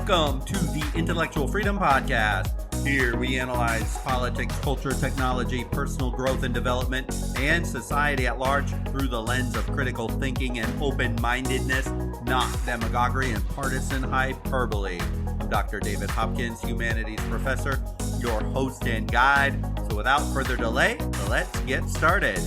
Welcome to the Intellectual Freedom Podcast. Here we analyze politics, culture, technology, personal growth and development, and society at large through the lens of critical thinking and open-mindedness, not demagoguery and partisan hyperbole. I'm Dr. David Hopkins, humanities professor, your host and guide. So without further delay, let's get started.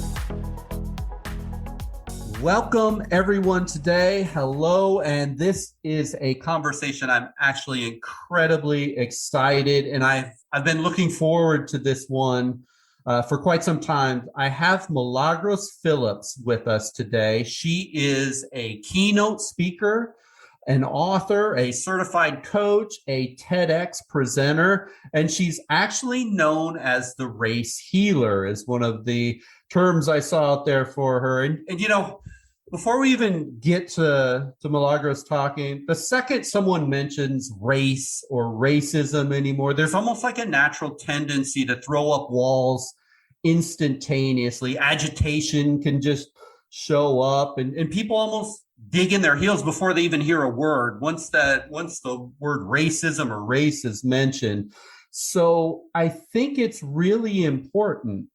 Welcome everyone today. Hello, and this is a conversation I'm actually incredibly excited, and I've been looking forward to this one for quite some time. I have Milagros Phillips with us today. She is a keynote speaker, an author, a certified coach, a TEDx presenter, and she's actually known as the race healer, is one of the terms I saw out there for her. And you know, before we even get to Milagros talking, the second someone mentions race or racism anymore, there's almost like a natural tendency to throw up walls instantaneously. Agitation can just show up, and people almost dig in their heels before they even hear a word once the word racism or race is mentioned. So I think it's really important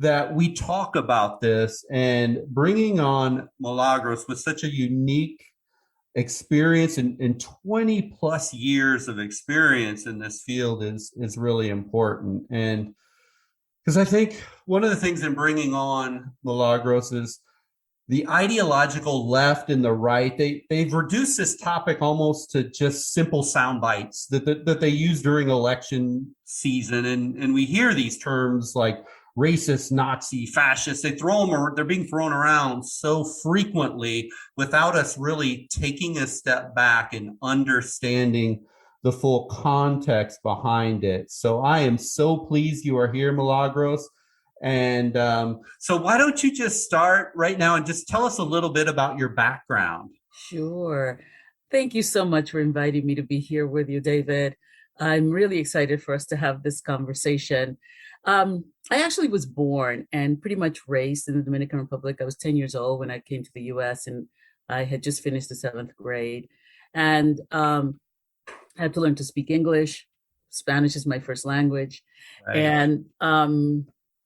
that we talk about this, and bringing on Milagros with such a unique experience and 20 plus years of experience in this field is really important. And because I think one of the things in bringing on Milagros is the ideological left and the right, they've reduced this topic almost to just simple sound bites that they use during election season. And we hear these terms like racist, Nazi, fascist. They're being thrown around so frequently without us really taking a step back and understanding the full context behind it. So I am so pleased you are here, Milagros. And so why don't you just start right now and just tell us a little bit about your background? Sure. Thank you so much for inviting me to be here with you, David. I'm really excited for us to have this conversation. I actually was born and pretty much raised in the Dominican Republic. I was 10 years old when I came to the US, and I had just finished the 7th grade. And I had to learn to speak English. Spanish is my first language. Right. And,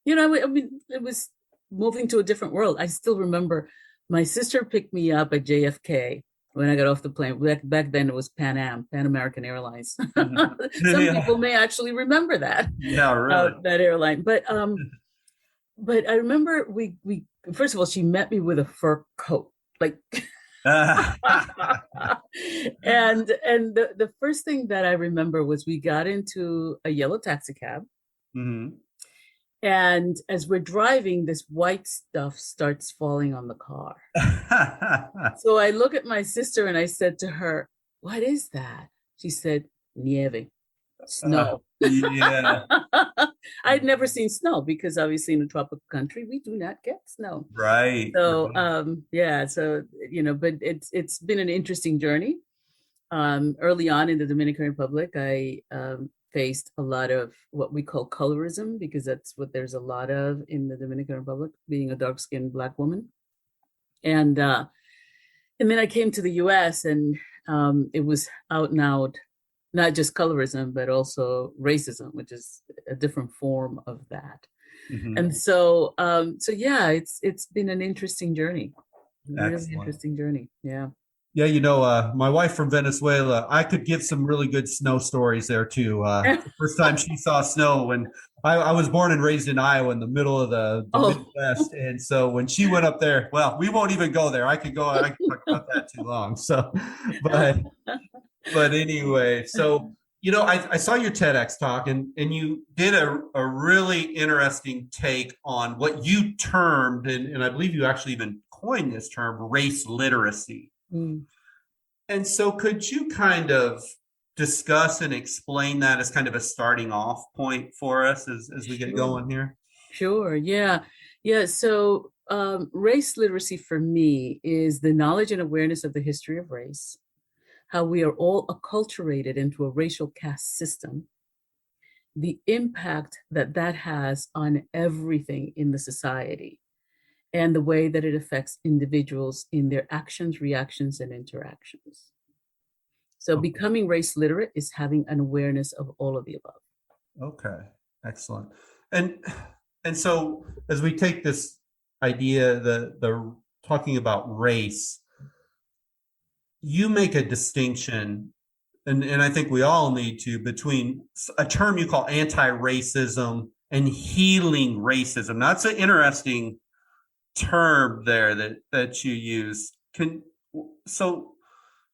you know, I mean, it was moving to a different world. I still remember my sister picked me up at JFK when I got off the plane. Back then it was Pan American Airlines. Some people may actually remember that. Yeah, really. That airline. But I remember we first of all, she met me with a fur coat, like and the first thing that I remember was we got into a yellow taxi cab. Mm-hmm. And as we're driving, this white stuff starts falling on the car. So I look at my sister and I said to her, "What is that?" She said, "Nieve, snow." Yeah. I'd never seen snow because obviously in a tropical country, we do not get snow. Right. So, yeah, so, you know, but it's been an interesting journey. Early on in the Dominican Republic, I faced a lot of what we call colorism, because that's what there's a lot of in the Dominican Republic, being a dark-skinned Black woman. And then I came to the US, and it was out and out, not just colorism, but also racism, which is a different form of that. Mm-hmm. And so yeah, it's been an interesting journty. Really interesting journey. Yeah. Yeah, you know, my wife from Venezuela, I could give some really good snow stories there too. The first time she saw snow, when I was born and raised in Iowa in the middle of the Midwest. And so when she went up there, well, we won't even go there. I could talk about that too long. So, but anyway, so, you know, I saw your TEDx talk, and you did a really interesting take on what you termed, and I believe you actually even coined this term, race literacy. Mm. And so could you kind of discuss and explain that as kind of a starting off point for us as we get going here? Sure. Yeah. So race literacy for me is the knowledge and awareness of the history of race, how we are all acculturated into a racial caste system, the impact that has on everything in the society, and the way that it affects individuals in their actions, reactions, and interactions. So becoming race literate is having an awareness of all of the above. Okay, excellent. And so as we take this idea, the talking about race, you make a distinction, and I think we all need to, between a term you call anti-racism and healing racism. Now, that's an interesting term there that you use. So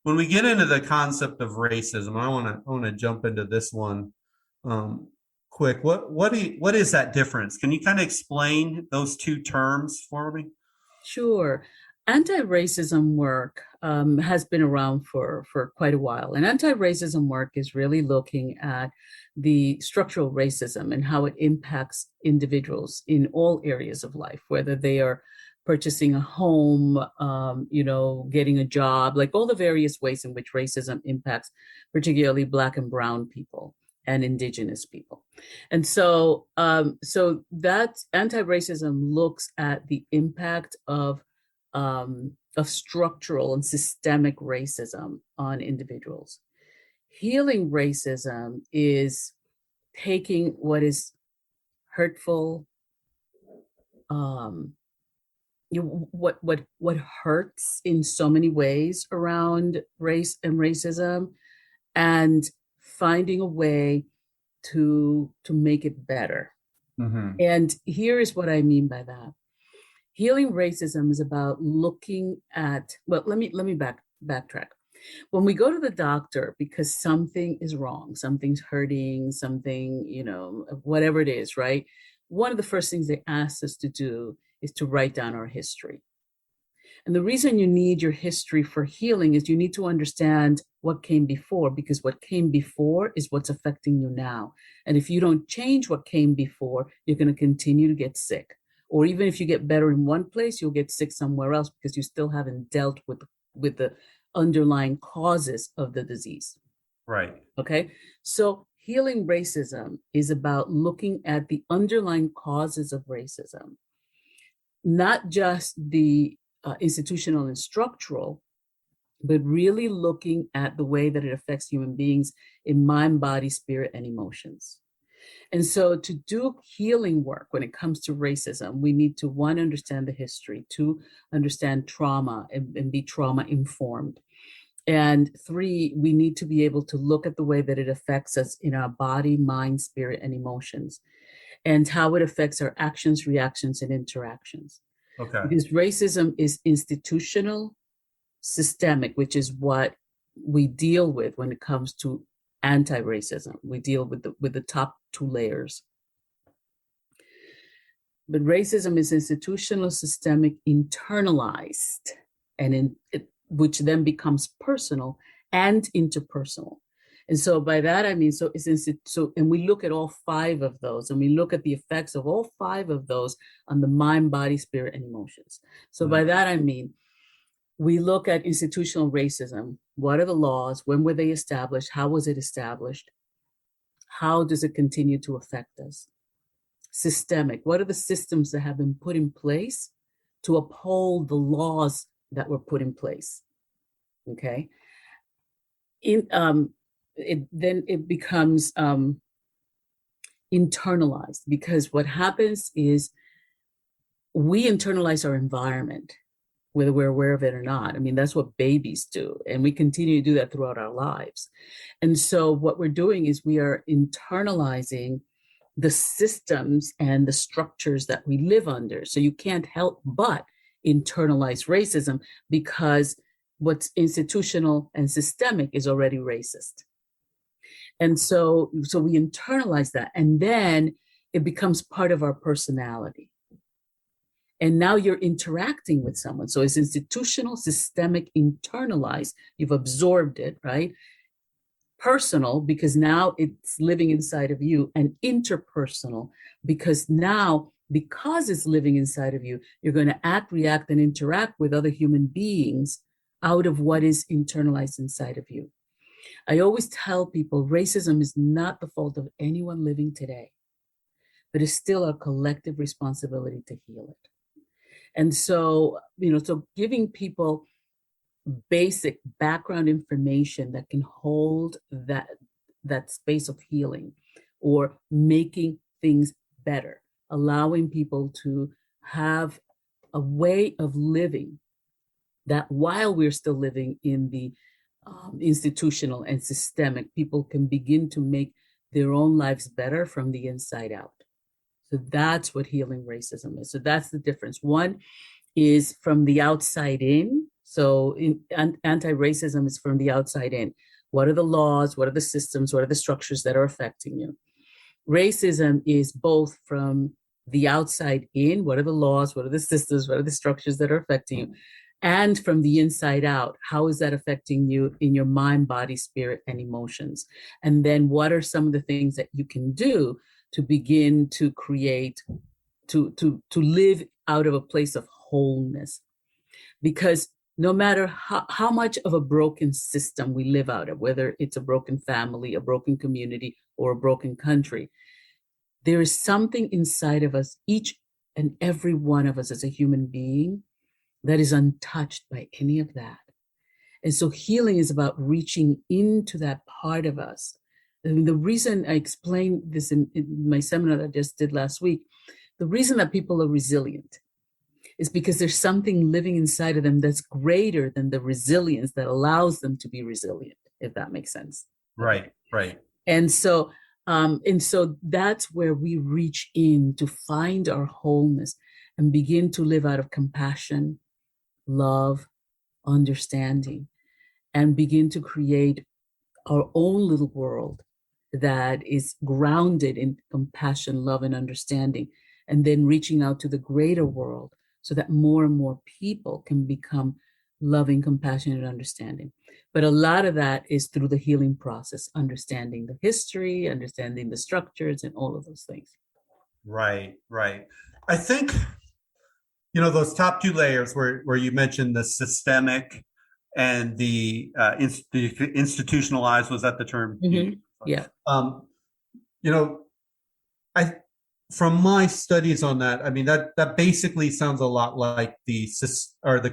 when we get into the concept of racism, I want to jump into this one quick. What is that difference? Can you kind of explain those two terms for me? Sure. Anti-racism work has been around for quite a while. And anti-racism work is really looking at the structural racism and how it impacts individuals in all areas of life, whether they are purchasing a home, getting a job, like all the various ways in which racism impacts particularly Black and Brown people and Indigenous people. And so that anti-racism looks at the impact of structural and systemic racism on individuals. Healing racism is taking what is hurtful, what hurts in so many ways around race and racism, and finding a way to make it better. Mm-hmm. And here is what I mean by that. Healing racism is about looking at, well, let me backtrack. When we go to the doctor because something is wrong, something's hurting, something, whatever it is, right? One of the first things they ask us to do is to write down our history. And the reason you need your history for healing is you need to understand what came before, because what came before is what's affecting you now. And if you don't change what came before, you're going to continue to get sick. Or even if you get better in one place, you'll get sick somewhere else because you still haven't dealt with the underlying causes of the disease. Right. Okay. So healing racism is about looking at the underlying causes of racism, not just the institutional and structural, but really looking at the way that it affects human beings in mind, body, spirit, and emotions. And so to do healing work when it comes to racism, we need to, one, understand the history, two, understand trauma and be trauma informed. And three, we need to be able to look at the way that it affects us in our body, mind, spirit, and emotions, and how it affects our actions, reactions, and interactions. Okay. Because racism is institutional, systemic, which is what we deal with when it comes to anti-racism. We deal with the top two layers. But racism is institutional, systemic, internalized, and which then becomes personal and interpersonal. And so by that, I mean, and we look at all five of those, and we look at the effects of all five of those on the mind, body, spirit, and emotions. So by that, I mean, we look at institutional racism. What are the laws? When were they established? How was it established? How does it continue to affect us? Systemic. What are the systems that have been put in place to uphold the laws that were put in place? Okay. Then it becomes internalized, because what happens is we internalize our environment, whether we're aware of it or not. I mean, that's what babies do. And we continue to do that throughout our lives. And so what we're doing is we are internalizing the systems and the structures that we live under. So you can't help but internalize racism, because what's institutional and systemic is already racist. And so we internalize that, and then it becomes part of our personality. And now you're interacting with someone. So it's institutional, systemic, internalized. You've absorbed it, right? Personal, because now it's living inside of you, and interpersonal, because it's living inside of you, you're going to act, react, and interact with other human beings out of what is internalized inside of you. I always tell people racism is not the fault of anyone living today, but it's still our collective responsibility to heal it. And so, so giving people basic background information that can hold that space of healing or making things better, allowing people to have a way of living that while we're still living in the institutional and systemic, people can begin to make their own lives better from the inside out. So that's what healing racism is. So that's the difference. One is from the outside in. So anti-racism is from the outside in. What are the laws? What are the systems? What are the structures that are affecting you? Racism is both from the outside in. What are the laws? What are the systems? What are the structures that are affecting you? And from the inside out, how is that affecting you in your mind, body, spirit, and emotions? And then what are some of the things that you can do to begin to create, to live out of a place of wholeness? Because no matter how much of a broken system we live out of, whether it's a broken family, a broken community, or a broken country, there is something inside of us, each and every one of us as a human being, that is untouched by any of that. And so healing is about reaching into that part of us. And the reason I explained this in my seminar that I just did last week, the reason that people are resilient is because there's something living inside of them that's greater than the resilience that allows them to be resilient, if that makes sense. Right, right. And so that's where we reach in to find our wholeness and begin to live out of compassion, love, understanding, and begin to create our own little world that is grounded in compassion, love, and understanding, and then reaching out to the greater world so that more and more people can become loving, compassionate, and understanding. But a lot of that is through the healing process, understanding the history, understanding the structures, and all of those things. Right, right. I think, those top two layers where you mentioned the systemic and the institutionalized, was that the term? Mm-hmm. Yeah. I from my studies on that, I mean that basically sounds a lot like the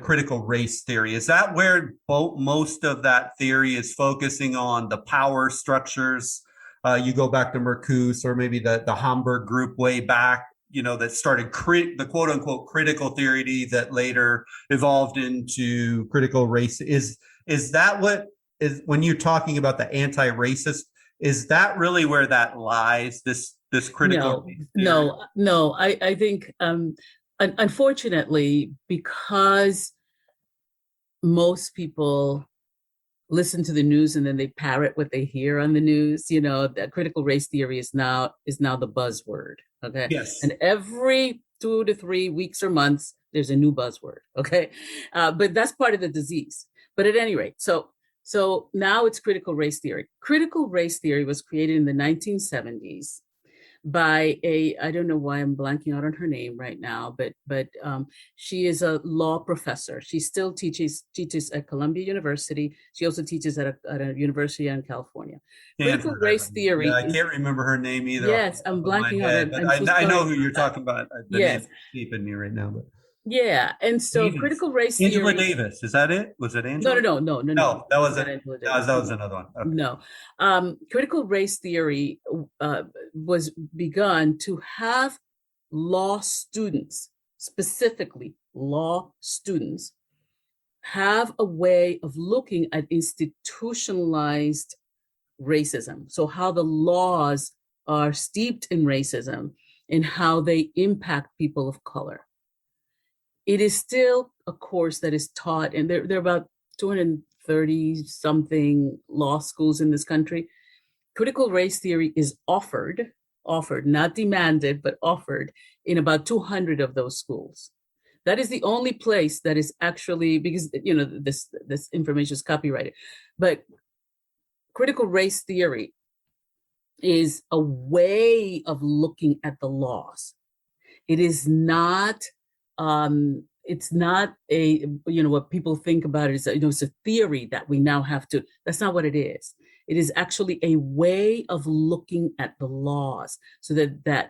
critical race theory. Is that where most of that theory is focusing on the power structures? You go back to Marcuse or maybe the Hamburg group way back, that started the quote unquote critical theory that later evolved into critical race. Is that what is when you're talking about the anti-racist? Is that really where that lies? This critical race theory? No. I think unfortunately, because most people listen to the news and then they parrot what they hear on the news, that critical race theory is now the buzzword. Okay. Yes. And every 2 to 3 weeks or months, there's a new buzzword. Okay. But that's part of the disease. But at any rate, so now it's critical race theory. Critical race theory was created in the 1970s by I don't know why I'm blanking out on her name right now, but she is a law professor. She still teaches at Columbia University. She also teaches at a university in California. Critical race theory. Yeah, I can't remember her name either. Yes, I'm blanking out. But I know who you're talking about. The yes, name's escaping me right now. But yeah, and so Davis. Critical race theory. Angela Davis, is that it? Was it Angela? No. That wasn't. That was another one. Okay. No, critical race theory was begun to have law students, specifically law students, have a way of looking at institutionalized racism. So how the laws are steeped in racism and how they impact people of color. It is still a course that is taught, and there are about 230 something law schools in this country. Critical race theory is offered, not demanded, but offered in about 200 of those schools. That is the only place that is actually, because this information is copyrighted, but critical race theory is a way of looking at the laws. It is not it's not a, what people think about it is, it's a theory that we now have to, that's not what it is. It is actually a way of looking at the laws so that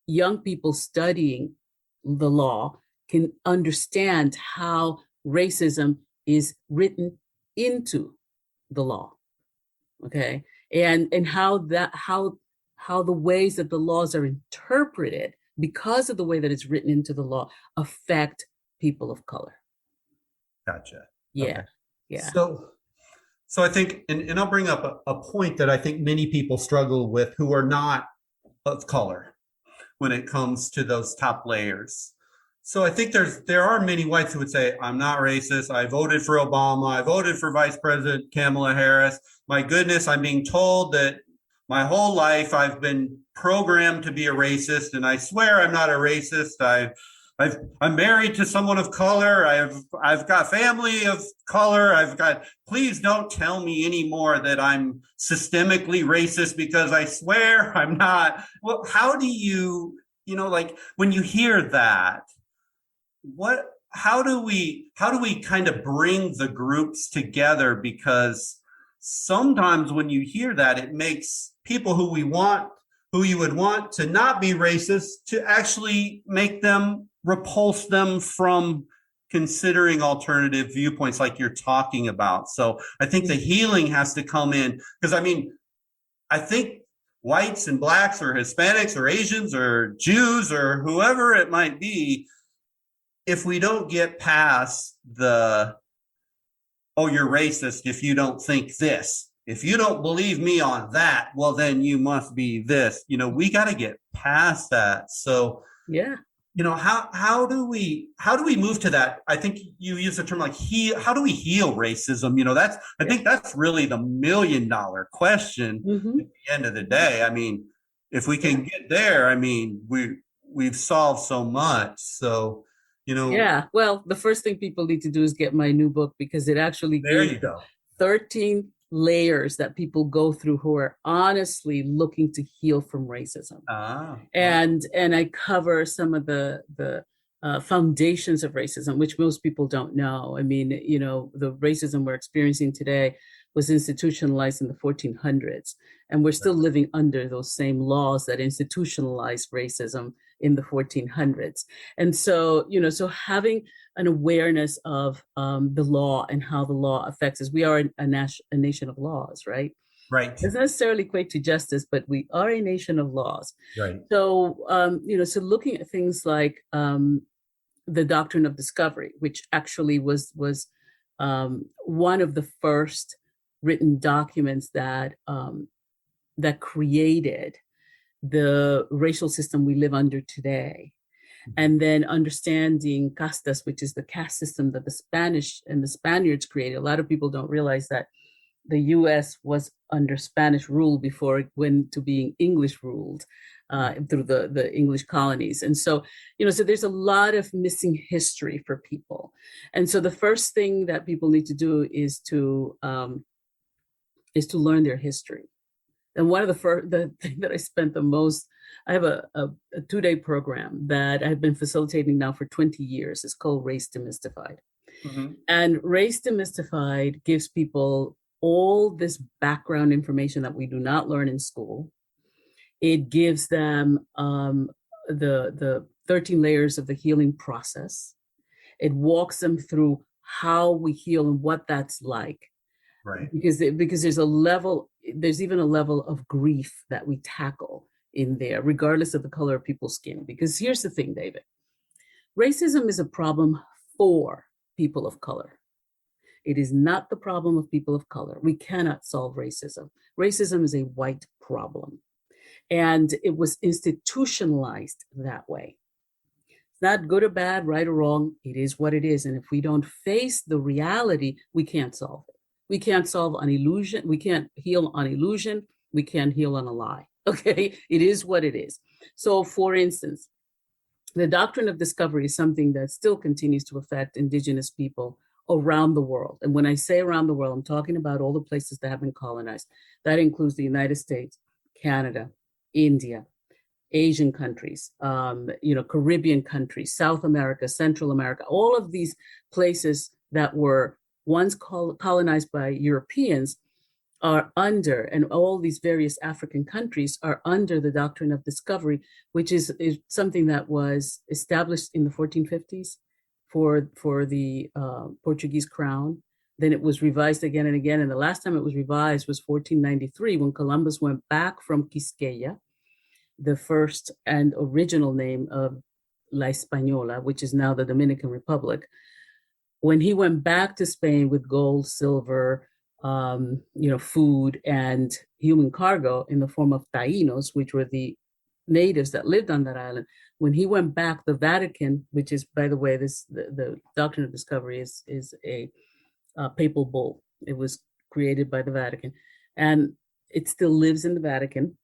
young people studying the law can understand how racism is written into the law. Okay. And how the ways that the laws are interpreted because of the way that it's written into the law affect people of color. Gotcha. Yeah. Okay. Yeah. So I think, and I'll bring up a point that I think many people struggle with who are not of color when it comes to those top layers. So I think there are many whites who would say, I'm not racist. I voted for Obama. I voted for Vice President Kamala Harris. My goodness, I'm being told that my whole life I've been programmed to be a racist, and I swear I'm not a racist. I'm married to someone of color. I've got family of color. Please don't tell me anymore that I'm systemically racist because I swear I'm not. Well, how do you, like when you hear that, how do we kind of bring the groups together? Because sometimes when you hear that, it makes people who you would want to not be racist to actually repulse them from considering alternative viewpoints like you're talking about. So I think the healing has to come in, because I think whites and blacks or Hispanics or Asians or Jews or whoever it might be, if we don't get past you're racist if you don't think this. If you don't believe me on that, well, then you must be this. We got to get past that. So, yeah. How do we move to that? I think you use the term like how do we heal racism? I think that's really the $1 million question at the end of the day. If we can get there, we've solved so much. So, yeah. Well, the first thing people need to do is get my new book, because it actually gives 13 layers that people go through who are honestly looking to heal from racism. And I cover some of the foundations of racism, which most people don't know. The racism we're experiencing today was institutionalized in the 1400s, and we're still living under those same laws that institutionalized racism in the 1400s. And so, so having an awareness of the law and how the law affects us. We are a nation of laws, right? Right. It doesn't necessarily equate to justice, but we are a nation of laws. Right. So, so looking at things like the doctrine of discovery, which actually was one of the first written documents that created the racial system we live under today. And then understanding castas, which is the caste system that the Spanish and the Spaniards created. A lot of people don't realize that the U.S. was under Spanish rule before it went to being English ruled through the English colonies. And so, so there's a lot of missing history for people. And so the first thing that people need to do is to learn their history. And one of the thing that I spent the most, I have a 2-day program that I've been facilitating now for 20 years. It's called Race Demystified. And Race Demystified gives people all this background information that we do not learn in school. It gives them the 13 layers of the healing process. It walks them through how we heal and what that's like. Right. Because there's even a level of grief that we tackle in there, regardless of the color of people's skin. Because here's the thing, David. Racism is a problem for people of color. It is not the problem of people of color. We cannot solve racism. Racism is a white problem. And it was institutionalized that way. It's not good or bad, right or wrong. It is what it is. And if we don't face the reality, we can't solve it. We can't solve an illusion. We can't heal on illusion. We can't heal on a lie. Okay, it is what it is. So, for instance, the doctrine of discovery is something that still continues to affect Indigenous people around the world. And when I say around the world, I'm talking about all the places that have been colonized. That includes the United States, Canada, India, Asian countries, Caribbean countries, South America, Central America, all of these places that were once colonized by Europeans are under, and all these various African countries are under the doctrine of discovery, which is something that was established in the 1450s, for the Portuguese crown. Then it was revised again and again. And the last time it was revised was 1493 when Columbus went back from Quisqueya, the first and original name of La Española, which is now the Dominican Republic. When he went back to Spain with gold, silver, food and human cargo in the form of taínos, which were the natives that lived on that island. When he went back, the Vatican, which is, by the way, the doctrine of discovery is a papal bull. It was created by the Vatican, and it still lives in the Vatican.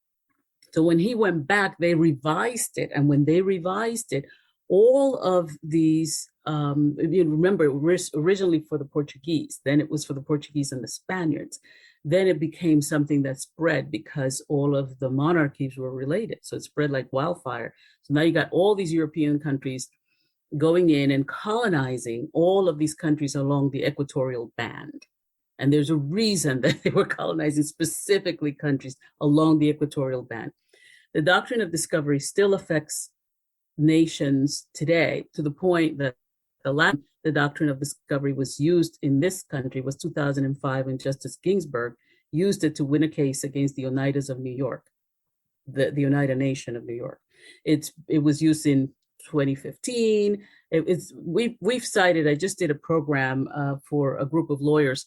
So when he went back, they revised it, and when they revised it, all of these, remember, it was originally for the Portuguese, then it was for the Portuguese and the Spaniards. Then it became something that spread because all of the monarchies were related. So it spread like wildfire. So now you got all these European countries going in and colonizing all of these countries along the equatorial band. And there's a reason that they were colonizing specifically countries along the equatorial band. The doctrine of discovery still affects nations today, to the point that the doctrine of discovery was used in this country was 2005 when Justice Ginsburg used it to win a case against the Oneidas of New York, the Oneida Nation of New York. It was used in 2015. We've cited, I just did a program for a group of lawyers,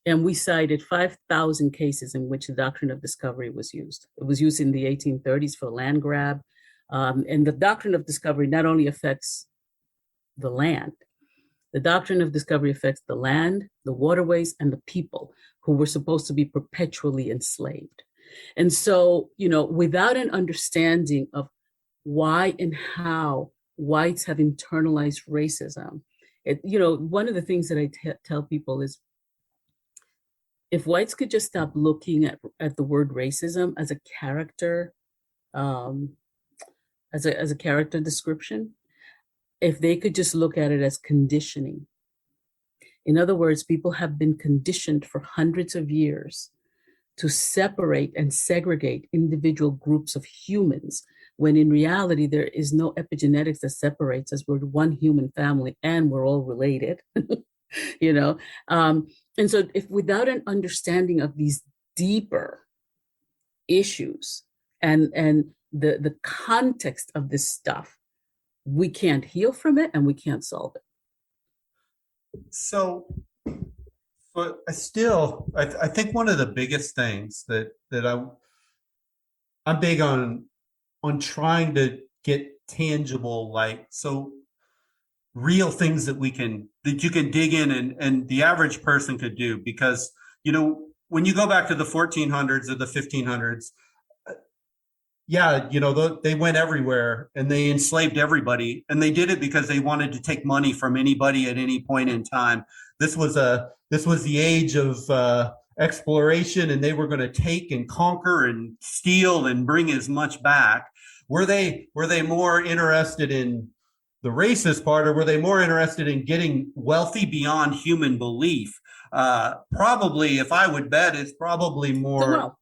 and we cited 5,000 cases in which the doctrine of discovery was used. It was used in the 1830s for land grab. And the doctrine of discovery not only affects the land, the doctrine of discovery affects the land, the waterways, and the people who were supposed to be perpetually enslaved. And so, without an understanding of why and how whites have internalized racism, one of the things that I tell people is, if whites could just stop looking at the word racism as a character, as a character description, if they could just look at it as conditioning. In other words, people have been conditioned for hundreds of years to separate and segregate individual groups of humans, when in reality, there is no epigenetics that separates us. We're one human family and we're all related, And so if without an understanding of these deeper issues and the context of this stuff, we can't heal from it and we can't solve it. So, but I think one of the biggest things that I'm big on trying to get tangible, real things that you can dig in and the average person could do, because when you go back to the 1400s or the 1500s, they went everywhere and they enslaved everybody, and they did it because they wanted to take money from anybody at any point in time. This was the age of exploration, and they were going to take and conquer and steal and bring as much back. Were they more interested in the racist part, or were they more interested in getting wealthy beyond human belief? Probably, if I would bet, it's probably more.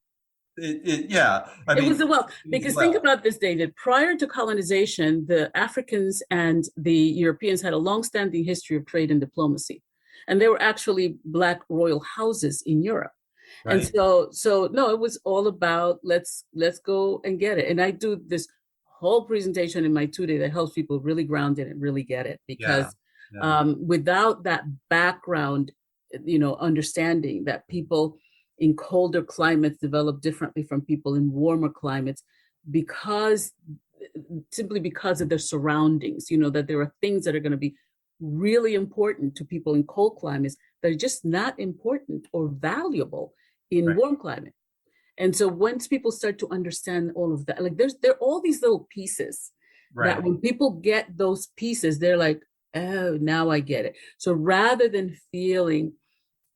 It was the wealth. Because think about this, David. Prior to colonization, the Africans and the Europeans had a long-standing history of trade and diplomacy, and there were actually Black royal houses in Europe. Right. And so no, it was all about let's go and get it. And I do this whole presentation in my 2-day that helps people really ground it and really get it, because without that background, understanding that people in colder climates develop differently from people in warmer climates, simply because of their surroundings, that there are things that are going to be really important to people in cold climates that are just not important or valuable in warm climate. And so once people start to understand all of that, there are all these little pieces that when people get those pieces, they're like, oh, now I get it. So rather than feeling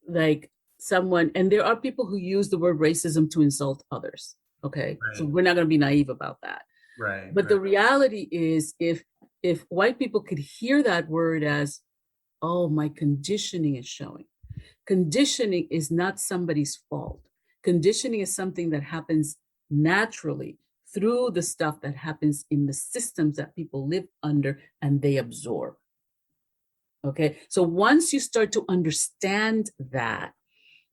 like someone, and there are people who use the word racism to insult others. Okay. So we're not going to be naive about that. Right. But the reality is, if white people could hear that word as, oh, my conditioning is showing. Conditioning is not somebody's fault. Conditioning is something that happens naturally through the stuff that happens in the systems that people live under and they absorb. Okay. So once you start to understand that,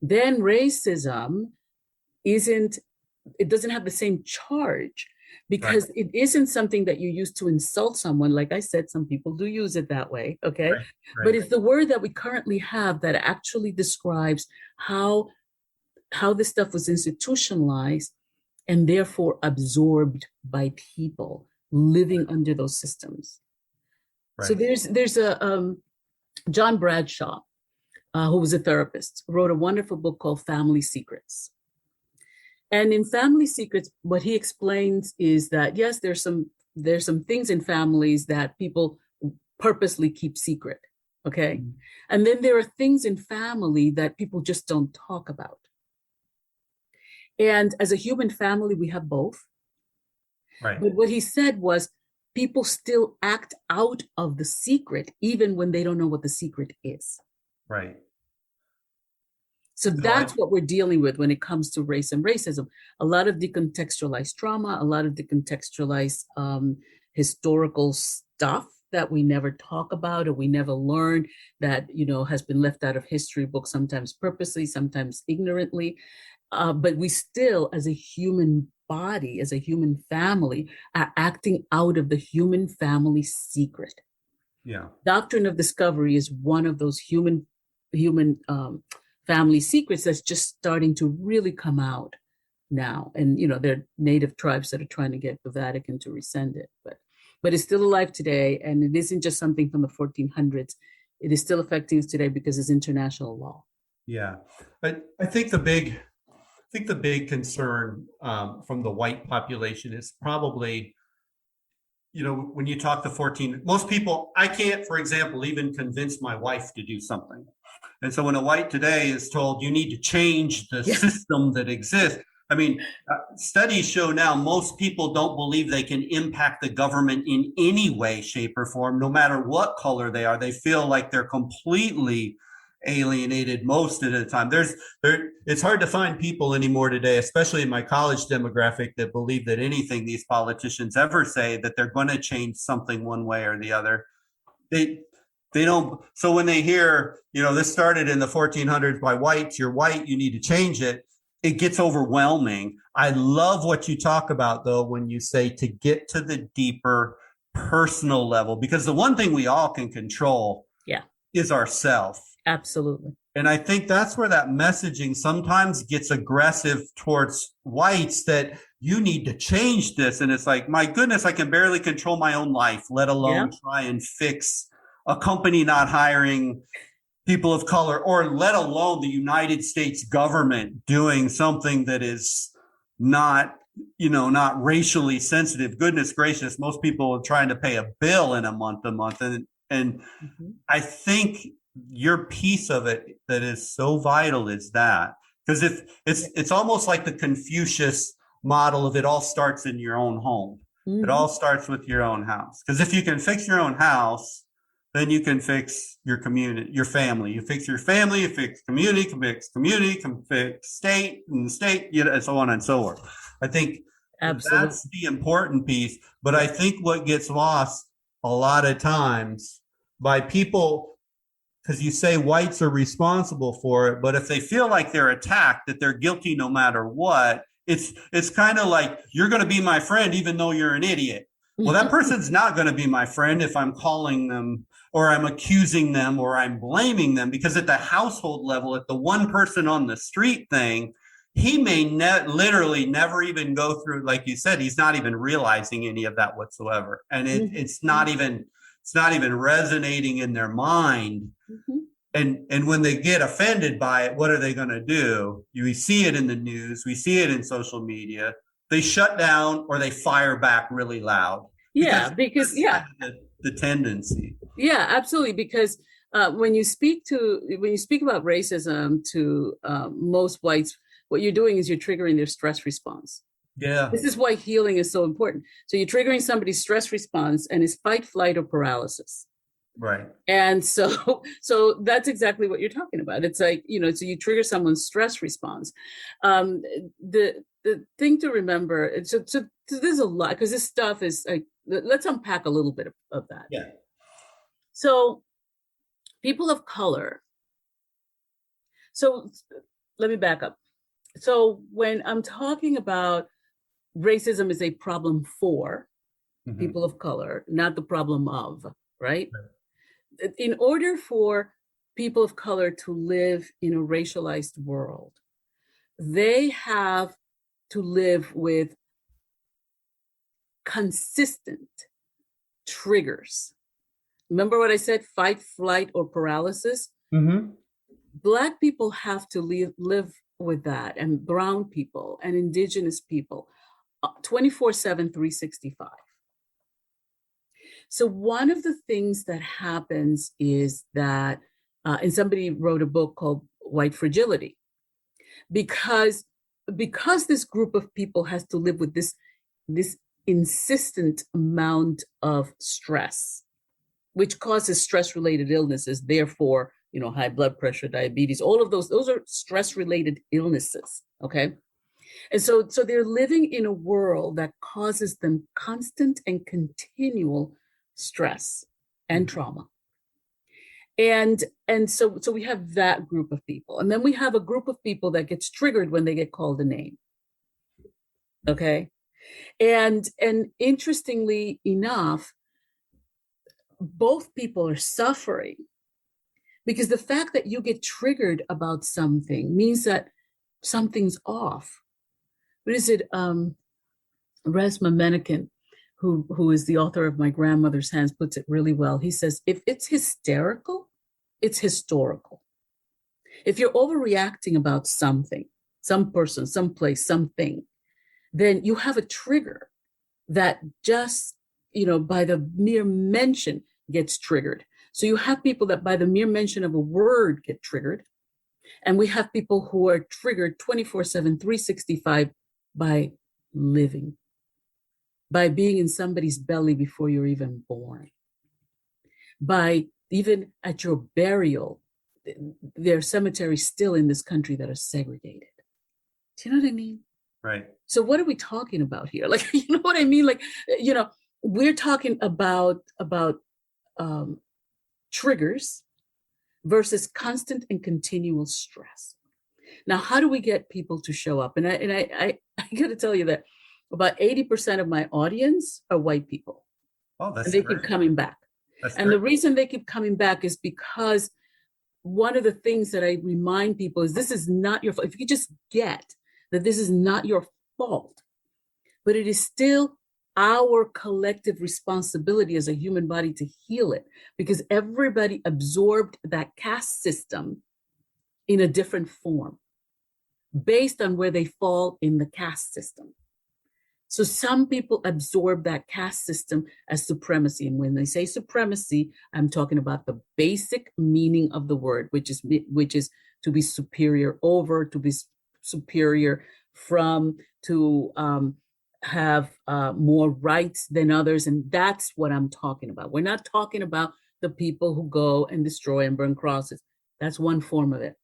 then racism it doesn't have the same charge because it isn't something that you use to insult someone. Like I said, some people do use it that way. Okay. But it's the word that we currently have that actually describes how this stuff was institutionalized and therefore absorbed by people living under those systems. So there's a John Bradshaw, who was a therapist, wrote a wonderful book called Family Secrets. And in Family Secrets, what he explains is that, yes, there's some things in families that people purposely keep secret, okay? Mm-hmm. And then there are things in family that people just don't talk about. And as a human family, we have both. Right. But what he said was, people still act out of the secret, even when they don't know what the secret is. Right. So that's what we're dealing with when it comes to race and racism. A lot of decontextualized trauma, a lot of decontextualized historical stuff that we never talk about or we never learn, that, has been left out of history books, sometimes purposely, sometimes ignorantly. But we still, as a human body, as a human family, are acting out of the human family secret. Yeah. Doctrine of discovery is one of those human family secrets that's just starting to really come out now. And, there are native tribes that are trying to get the Vatican to rescind it, but it's still alive today. And it isn't just something from the 1400s. It is still affecting us today because it's international law. Yeah. I think the big concern from the white population is probably, when you talk to most people, I can't, for example, even convince my wife to do something. And so when a white today is told you need to change the system that exists, I mean, studies show now most people don't believe they can impact the government in any way, shape, or form, no matter what color they are. They feel like they're completely alienated most of the time. It's hard to find people anymore today, especially in my college demographic, that believe that anything these politicians ever say, that they're going to change something one way or the other. They don't. So when they hear, this started in the 1400s by whites, you're white, you need to change it, it gets overwhelming. I love what you talk about, though, when you say to get to the deeper personal level, because the one thing we all can control is ourself. Absolutely. And I think that's where that messaging sometimes gets aggressive towards whites, that you need to change this. And it's like, my goodness, I can barely control my own life, let alone try and fix a company not hiring people of color, or let alone the United States government doing something that is not racially sensitive. Goodness gracious, most people are trying to pay a bill in a month. And I think your piece of it that is so vital is that, because if it's almost like the Confucius model of it all starts in your own home. It all starts with your own house. Because if you can fix your own house, then you can fix your community, your family. You fix your family, you fix community, can fix state, and state, and so on and so forth. I think that's the important piece. But I think what gets lost a lot of times by people, because you say whites are responsible for it, but if they feel like they're attacked, that they're guilty no matter what, it's kind of like, you're going to be my friend even though you're an idiot. Well, that person's not going to be my friend if I'm calling them, or I'm accusing them, or I'm blaming them, because at the household level, at the one person on the street thing, he may literally never even go through, like you said, he's not even realizing any of that whatsoever. And it's not even resonating in their mind. And when they get offended by it, what are they going to do? We see it in the news. We see it in social media. They shut down or they fire back really loud. Yeah, because the tendency. Yeah, absolutely. Because when you speak about racism to most whites, what you're doing is you're triggering their stress response. Yeah. This is why healing is so important. So you're triggering somebody's stress response, and it's fight, flight, or paralysis. Right. And so that's exactly what you're talking about. It's like, so you trigger someone's stress response. The thing to remember, so there's a lot, because this stuff is like, let's unpack a little bit of that. Yeah. So People of color. So let me back up. So when I'm talking about racism is a problem for people of color, not the problem of, right? In order for people of color to live in a racialized world, they have to live with consistent triggers. Remember what I said, fight, flight, or paralysis? Black people have to live with that, and brown people and indigenous people 24/7, 365. So one of the things that happens is that, and somebody wrote a book called White Fragility, because this group of people has to live with this insistent amount of stress, which causes stress-related illnesses, therefore, high blood pressure, diabetes, all of those are stress-related illnesses, okay? And so they're living in a world that causes them constant and continual stress and trauma. And so we have that group of people. And then we have a group of people that gets triggered when they get called a name. Okay? And interestingly enough, both people are suffering because the fact that you get triggered about something means that something's off. What is it? Resma Menakem, who is the author of My Grandmother's Hands, puts it really well. He says, if it's hysterical, it's historical. If you're overreacting about something, some person, some place, something, then you have a trigger that just, by the mere mention gets triggered. So you have people that by the mere mention of a word get triggered. And we have people who are triggered 24/7, 365 by living, by being in somebody's belly before you're even born, by even at your burial. There are cemeteries still in this country that are segregated. Do you know what I mean? Right. So what are we talking about here? Like, you know what I mean? Like, we're talking about triggers versus constant and continual stress. Now, how do we get people to show up? And I got to tell you that about 80% of my audience are white people. Oh, that's and they great. keep coming back. And the reason they keep coming back is because one of the things that I remind people is this is not your fault. If you just get that this is not your fault, but it is still our collective responsibility as a human body to heal it, because everybody absorbed that caste system in a different form based on where they fall in the caste system. So some people absorb that caste system as supremacy. And when they say supremacy, I'm talking about the basic meaning of the word, which is to be superior over, to be superior from, to have more rights than others. And that's what I'm talking about. We're not talking about the people who go and destroy and burn crosses. That's one form of it.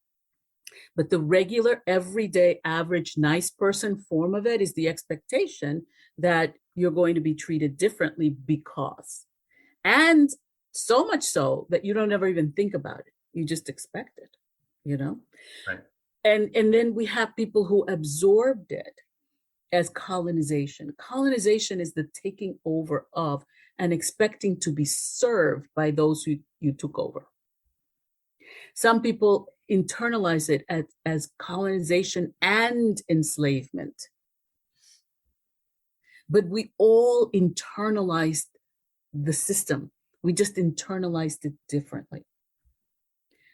But the regular, everyday, average, nice person form of it is the expectation that you're going to be treated differently because. And so much so that you don't ever even think about it. You just expect it, Right. And then we have people who absorbed it as colonization. Colonization is the taking over of and expecting to be served by those who you took over. Some people internalize it as colonization and enslavement. But we all internalized the system. We just internalized it differently.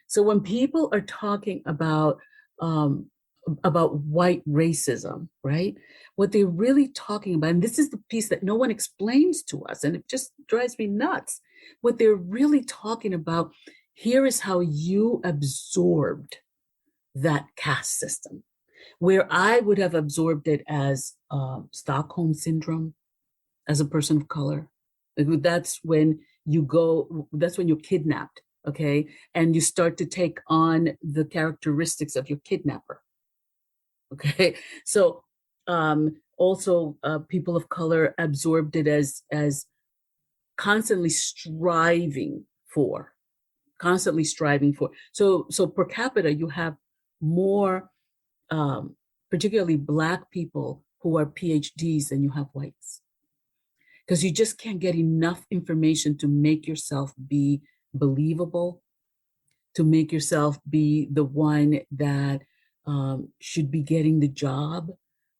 So when people are talking about white racism, right? What they're really talking about, and this is the piece that no one explains to us, and it just drives me nuts. What they're really talking about, here is how you absorbed that caste system, where I would have absorbed it as Stockholm syndrome as a person of color. That's when you're kidnapped, okay? And you start to take on the characteristics of your kidnapper, okay? So also people of color absorbed it as constantly striving for, constantly striving for. So per capita, you have more, particularly Black people who are PhDs than you have whites, because you just can't get enough information to make yourself be believable, to make yourself be the one that should be getting the job,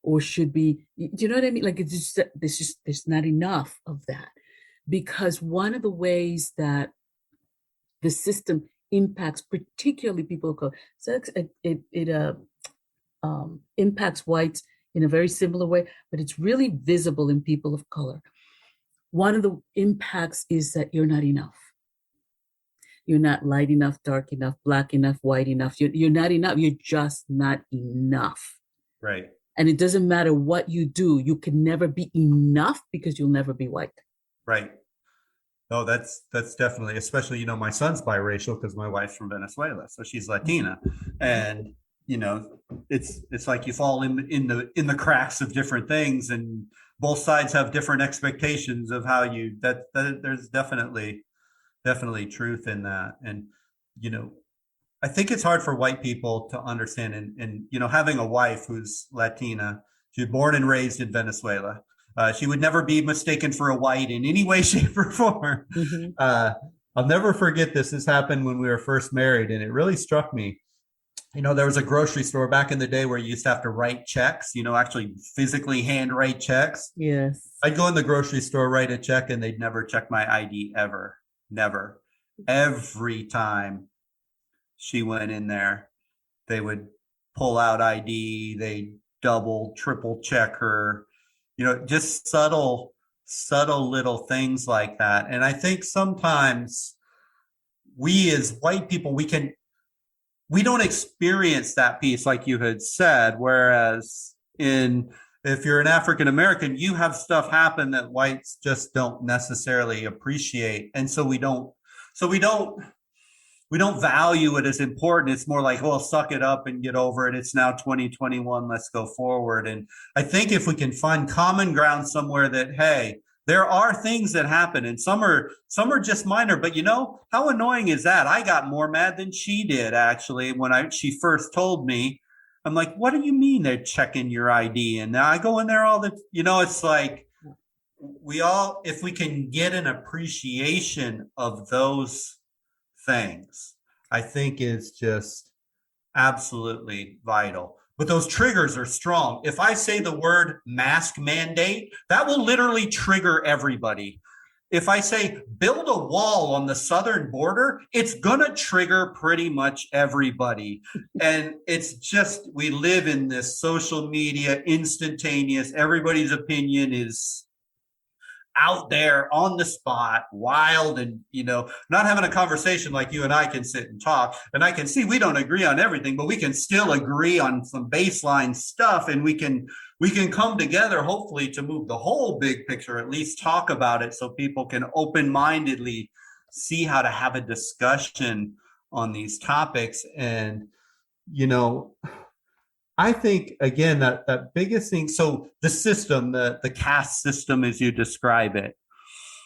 or should be, do you know what I mean? Like, it's just there's not enough of that, because one of the ways that the system impacts particularly people of color, so it impacts whites in a very similar way, but it's really visible in people of color. One of the impacts is that you're not enough. You're not light enough, dark enough, Black enough, white enough. You're not enough. You're just not enough. Right. And it doesn't matter what you do. You can never be enough because you'll never be white. Right. Oh, that's definitely, especially, my son's biracial because my wife's from Venezuela, so she's Latina, and it's like you fall in the cracks of different things, and both sides have different expectations of how that there's definitely truth in that. And I think it's hard for white people to understand, and having a wife who's Latina, she was born and raised in Venezuela. She would never be mistaken for a white in any way, shape, or form. Mm-hmm. I'll never forget this. This happened when we were first married, and it really struck me. There was a grocery store back in the day where you used to have to write checks, actually physically handwrite checks. Yes. I'd go in the grocery store, write a check, and they'd never check my ID ever. Never. Every time she went in there, they would pull out ID. They double, triple check her. Just subtle little things like that. And I think sometimes we as white people, we don't experience that piece like you had said. Whereas if you're an African American, you have stuff happen that whites just don't necessarily appreciate. And so we don't value it as important. It's more like, well, suck it up and get over it. It's now 2021. Let's go forward. And I think if we can find common ground somewhere that, hey, there are things that happen, and some are just minor, but how annoying is that? I got more mad than she did, actually, when she first told me. I'm like, what do you mean they're checking your ID? And now I go in there it's like if we can get an appreciation of those things, I think is just absolutely vital. But those triggers are strong. If I say the word mask mandate, that will literally trigger everybody. If I say build a wall on the southern border, it's going to trigger pretty much everybody. And it's just, we live in this social media, instantaneous, everybody's opinion is out there on the spot, wild, and not having a conversation like you and I can sit and talk, and I can see we don't agree on everything, but we can still agree on some baseline stuff, and we can come together hopefully to move the whole big picture, at least talk about it, so people can open-mindedly see how to have a discussion on these topics. And I think, again, that biggest thing, so the system, the caste system as you describe it.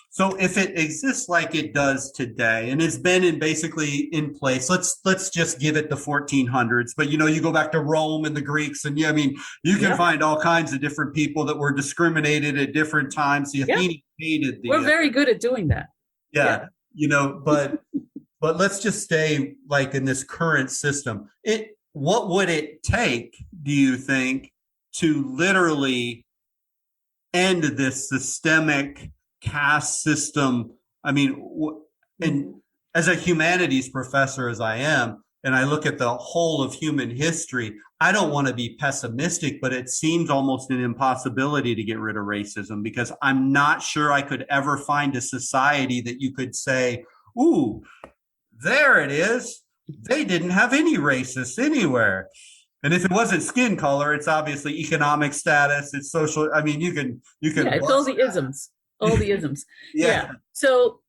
So if it exists like it does today and has been basically in place, let's just give it the 1400s. But, you go back to Rome and the Greeks, and you can find all kinds of different people that were discriminated at different times. The Athenians hated We're very good at doing that. Yeah. But let's just stay like in this current system. What would it take, do you think, to literally end this systemic caste system? And as a humanities professor as I am, and I look at the whole of human history, I don't want to be pessimistic, but it seems almost an impossibility to get rid of racism, because I'm not sure I could ever find a society that you could say, ooh, there it is. They didn't have any racists anywhere. And if it wasn't skin color, it's obviously economic status, it's social. You can. Yeah, it's all the isms. All the isms. Yeah. So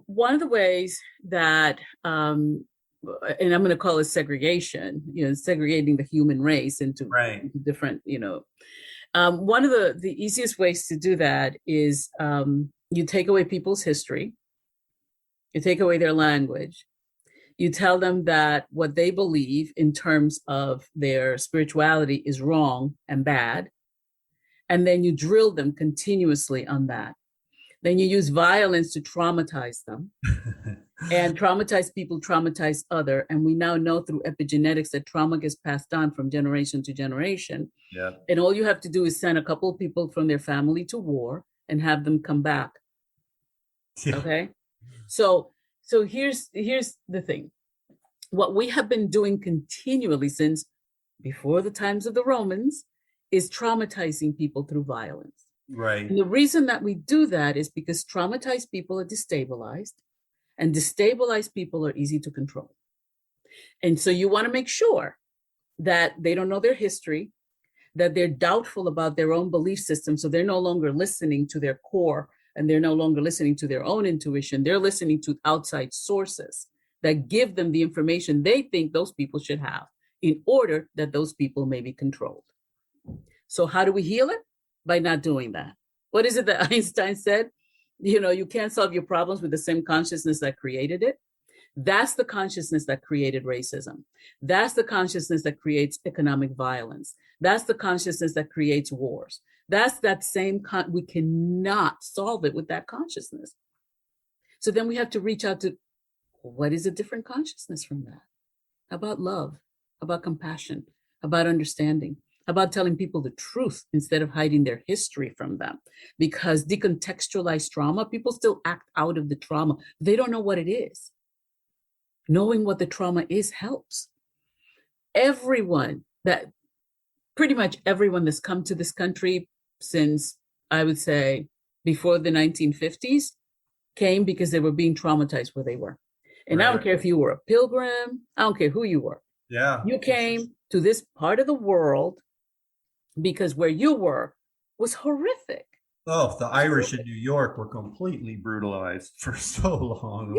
one of the ways that, and I'm going to call it segregation, segregating the human race into different, one of the easiest ways to do that is you take away people's history, you take away their language, You tell them that what they believe in terms of their spirituality is wrong and bad. And then you drill them continuously on that. Then you use violence to traumatize them. And traumatize people traumatize other. And we now know through epigenetics that trauma gets passed on from generation to generation. Yeah. And all you have to do is send a couple of people from their family to war and have them come back. Yeah. Okay. So here's the thing. What we have been doing continually since before the times of the Romans is traumatizing people through violence. Right. And the reason that we do that is because traumatized people are destabilized, and destabilized people are easy to control. And so you want to make sure that they don't know their history, that they're doubtful about their own belief system. So they're no longer listening to their core, and they're no longer listening to their own intuition. They're listening to outside sources that give them the information they think those people should have in order that those people may be controlled. So how do we heal it? By not doing that. What is it that Einstein said? You can't solve your problems with the same consciousness that created it. That's the consciousness that created racism. That's the consciousness that creates economic violence. That's the consciousness that creates wars. That's that same, we cannot solve it with that consciousness. So then we have to reach out to, what is a different consciousness from that? About love, about compassion, about understanding, about telling people the truth instead of hiding their history from them. Because decontextualized trauma, people still act out of the trauma. They don't know what it is. Knowing what the trauma is helps. Pretty much everyone that's come to this country since, I would say, before the 1950s, came because they were being traumatized where they were. And right. I don't care if you were a pilgrim, I don't care who you were. Yeah. You came to this part of the world because where you were was horrific. Oh, the Irish in New York were completely brutalized for so long.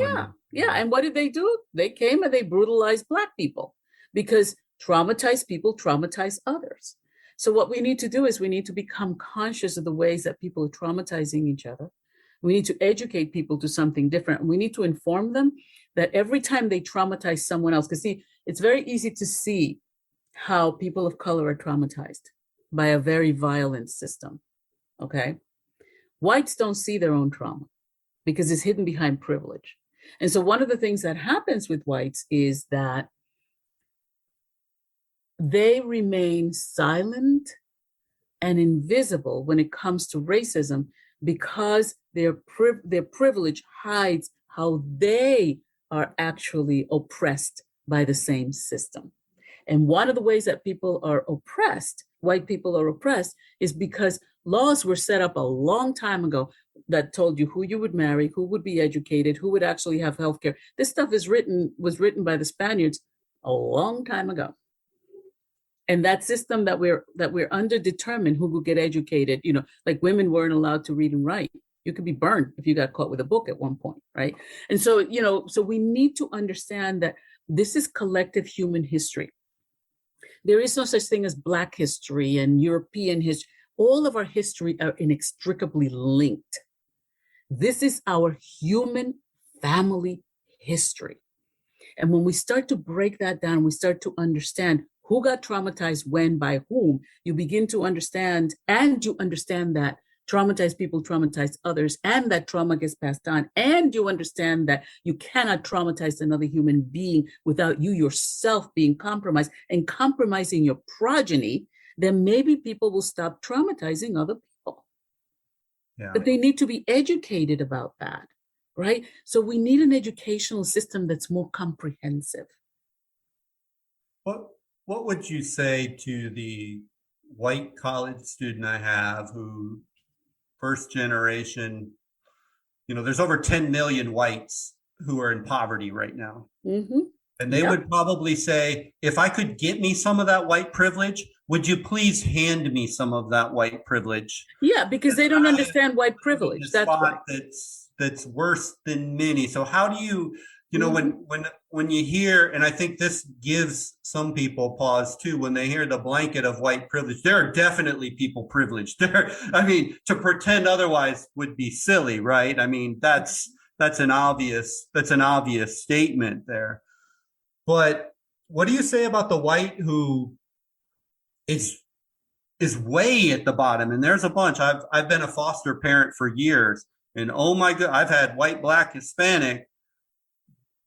Yeah. And what did they do? They came and they brutalized Black people because traumatized people traumatize others. So what we need to do is we need to become conscious of the ways that people are traumatizing each other. We need to educate people to something different. We need to inform them that every time they traumatize someone else, because see, it's very easy to see how people of color are traumatized by a very violent system, okay? Whites don't see their own trauma because it's hidden behind privilege. And so one of the things that happens with whites is that they remain silent and invisible when it comes to racism because their privilege hides how they are actually oppressed by the same system. And one of the ways that people are oppressed, white people are oppressed, is because laws were set up a long time ago that told you who you would marry, who would be educated, who would actually have healthcare. This stuff was written by the Spaniards a long time ago. And that system that we're under determined who will get educated, like women weren't allowed to read and write. You could be burned if you got caught with a book at one point, right? And so, so we need to understand that this is collective human history. There is no such thing as Black history and European history. All of our history are inextricably linked. This is our human family history. And when we start to break that down, we start to understand who got traumatized when, by whom, you begin to understand, and you understand that traumatized people traumatize others, and that trauma gets passed on, and you understand that you cannot traumatize another human being without you yourself being compromised and compromising your progeny, then maybe people will stop traumatizing other people. Yeah. But they need to be educated about that, right? So we need an educational system that's more comprehensive. What would you say to the white college student I have who first generation, there's over 10 million whites who are in poverty right now. Mm-hmm. And they would probably say, if I could get me some of that white privilege, would you please hand me some of that white privilege? Yeah, because they don't understand white privilege. That's right. That's worse than many. So how do you, when you hear, and I think this gives some people pause too, when they hear the blanket of white privilege, there are definitely people privileged there. To pretend otherwise would be silly, right? That's an obvious statement there. But what do you say about the white who is is way at the bottom? And there's a bunch. I've been a foster parent for years, and oh my god, I've had white, black, Hispanic,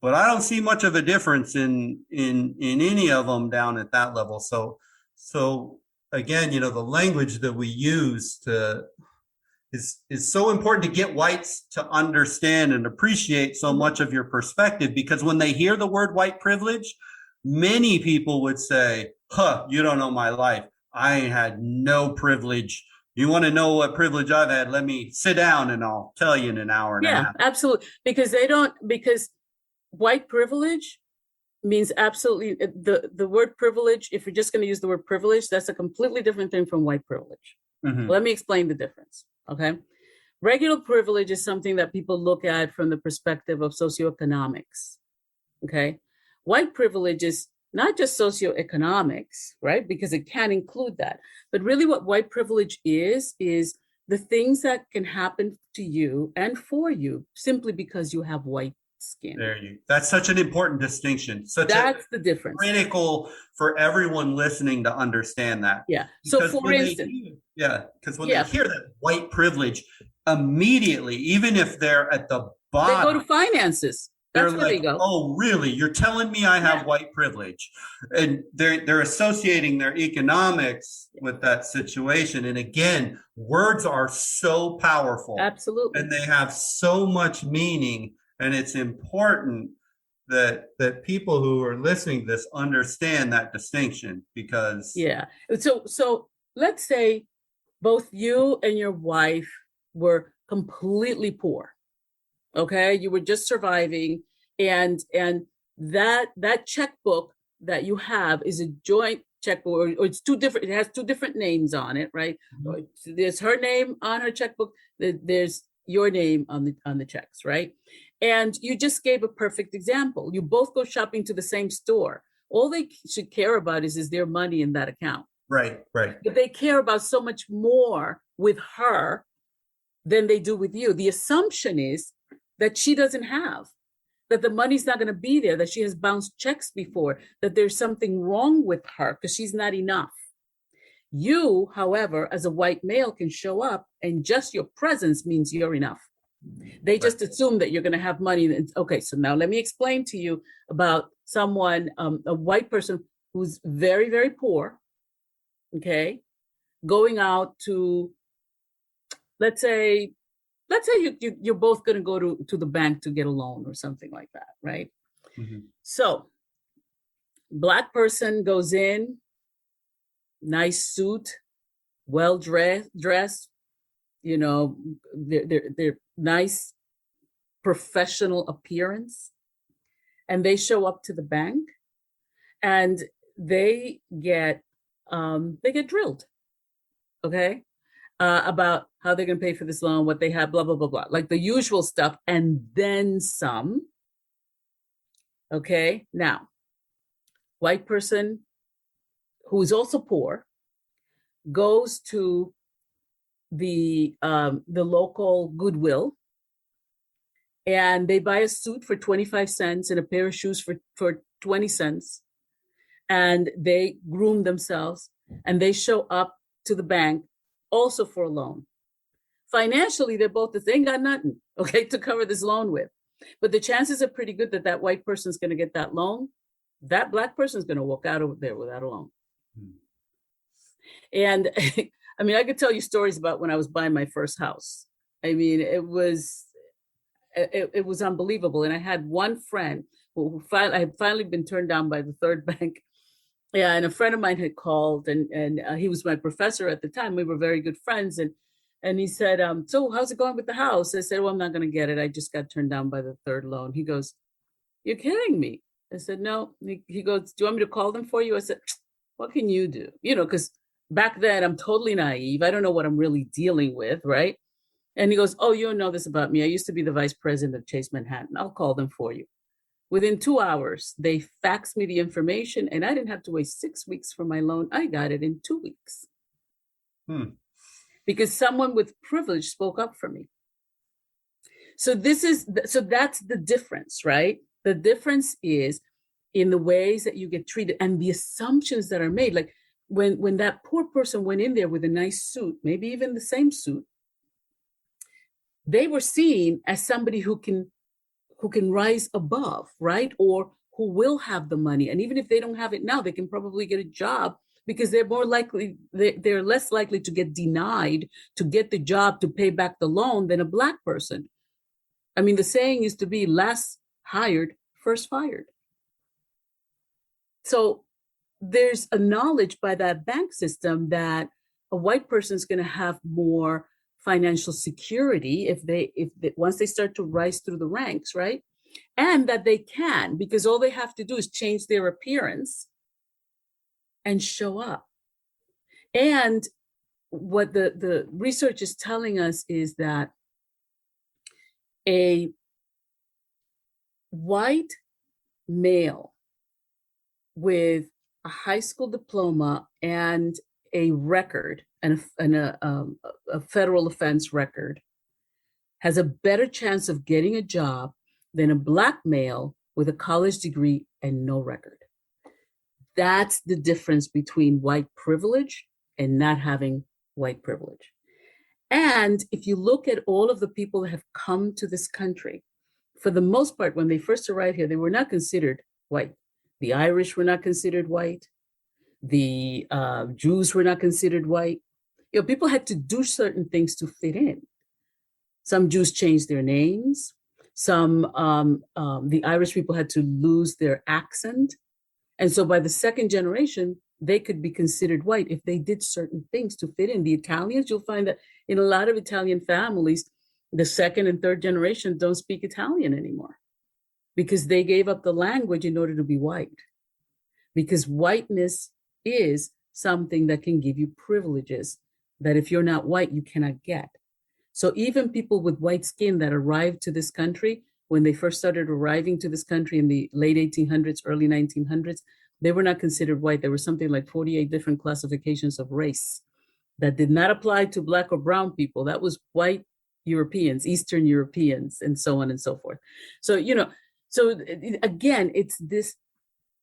but I don't see much of a difference in any of them down at that level. So again, you know, the language that we use to is so important to get whites to understand and appreciate so much of your perspective, because when they hear the word white privilege, many people would say, huh, you don't know my life. I had no privilege. You want to know what privilege I've had? Let me sit down and I'll tell you in an hour and a half. Yeah, absolutely. Because white privilege means absolutely the word privilege. If you're just going to use the word privilege, that's a completely different thing from white privilege. Mm-hmm. Let me explain the difference. Okay. Regular privilege is something that people look at from the perspective of socioeconomics. Okay. White privilege is not just socioeconomics, right? Because it can include that. But really what white privilege is the things that can happen to you and for you simply because you have white skin. That's such an important distinction. That's the difference. Critical for everyone listening to understand that. Yeah. So for instance, because when they hear that white privilege, immediately, even if they're at the bottom, they go to finances. That's where they go. Oh, really? You're telling me I have white privilege? And they're associating their economics with that situation. And again, words are so powerful. Absolutely. And they have so much meaning. And it's important that people who are listening to this understand that distinction, because so let's say both you and your wife were completely poor. Okay, you were just surviving, and that checkbook that you have is a joint checkbook, or it's two different. It has two different names on it, right? Mm-hmm. There's her name on her checkbook. There's your name on the checks, right? And you just gave a perfect example. You both go shopping to the same store. All they should care about is their money in that account. Right. But they care about so much more with her than they do with you. The assumption is that she doesn't have, that the money's not going to be there, that she has bounced checks before, that there's something wrong with her because she's not enough. You, however, as a white male can show up, and just your presence means you're enough. They just assume that you're going to have money. Okay, so now let me explain to you about someone, a white person who's very, very poor, okay, going out to, let's say you're both going to go to the bank to get a loan or something like that, right? Mm-hmm. So Black person goes in, nice suit, well dressed, you know, they're nice professional appearance, and they show up to the bank and they get drilled, okay, about how they're going to pay for this loan, what they have, blah, blah, blah, blah, like the usual stuff, and then some. Okay, now, white person who is also poor goes to the local Goodwill, and they buy a suit for 25 cents and a pair of shoes for 20 cents, and they groom themselves, and they show up to the bank also for a loan. Financially, they're both, they ain't got nothing, okay, to cover this loan with. But the chances are pretty good that white person's going to get that loan. That Black person's going to walk out of there without a loan. And I mean, I could tell you stories about when I was buying my first house. I mean, it was unbelievable. And I had one friend who I had finally been turned down by the third bank. Yeah, and a friend of mine had called, and he was my professor at the time. We were very good friends, and he said, "So how's it going with the house?" I said, "Well, I'm not going to get it. I just got turned down by the third loan." He goes, "You're kidding me." I said, "No." He goes, "Do you want me to call them for you?" I said, "What can you do?" You know, because back then I'm totally naive. I don't know what I'm really dealing with, right? And he goes, "Oh, you don't know this about me. I used to be the vice president of Chase Manhattan. I'll call them for you." Within 2 hours, they faxed me the information, and I didn't have to wait 6 weeks for my loan. I got it in 2 weeks. Because someone with privilege spoke up for me. So that's the difference, right? The difference is in the ways that you get treated and the assumptions that are made. Like when that poor person went in there with a nice suit, maybe even the same suit, they were seen as somebody who can rise above, right? Or who will have the money. And even if they don't have it now, they can probably get a job because they're more likely, they're less likely to get denied to get the job to pay back the loan than a Black person. I mean, the saying used to be last hired, first fired. So there's a knowledge by that bank system that a white person is going to have more financial security if they once they start to rise through the ranks, right? And that they can, because all they have to do is change their appearance and show up. And what the research is telling us is that a white male with a high school diploma and a record and a federal offense record has a better chance of getting a job than a Black male with a college degree and no record. That's the difference between white privilege and not having white privilege. And if you look at all of the people that have come to this country, for the most part, when they first arrived here, they were not considered white. The Irish were not considered white. The Jews were not considered white. You know, people had to do certain things to fit in. Some Jews changed their names. Some, the Irish people had to lose their accent. And so by the second generation, they could be considered white if they did certain things to fit in. The Italians, you'll find that in a lot of Italian families, the second and third generation don't speak Italian anymore because they gave up the language in order to be white. Because whiteness is something that can give you privileges that if you're not white, you cannot get. So even people with white skin that arrived to this country, when they first started arriving to this country in the late 1800s, early 1900s, they were not considered white. There were something like 48 different classifications of race that did not apply to Black or brown people. That was white Europeans, Eastern Europeans, and so on and so forth. So, you know, so again, it's this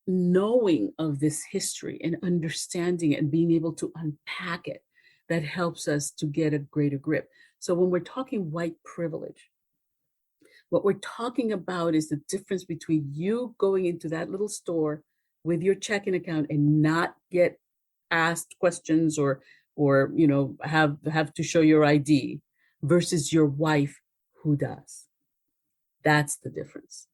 knowing of this history and understanding it and being able to unpack it that helps us to get a greater grip. So when we're talking white privilege, what we're talking about is the difference between you going into that little store with your checking account and not get asked questions or you know have to show your ID versus your wife who does. That's the difference.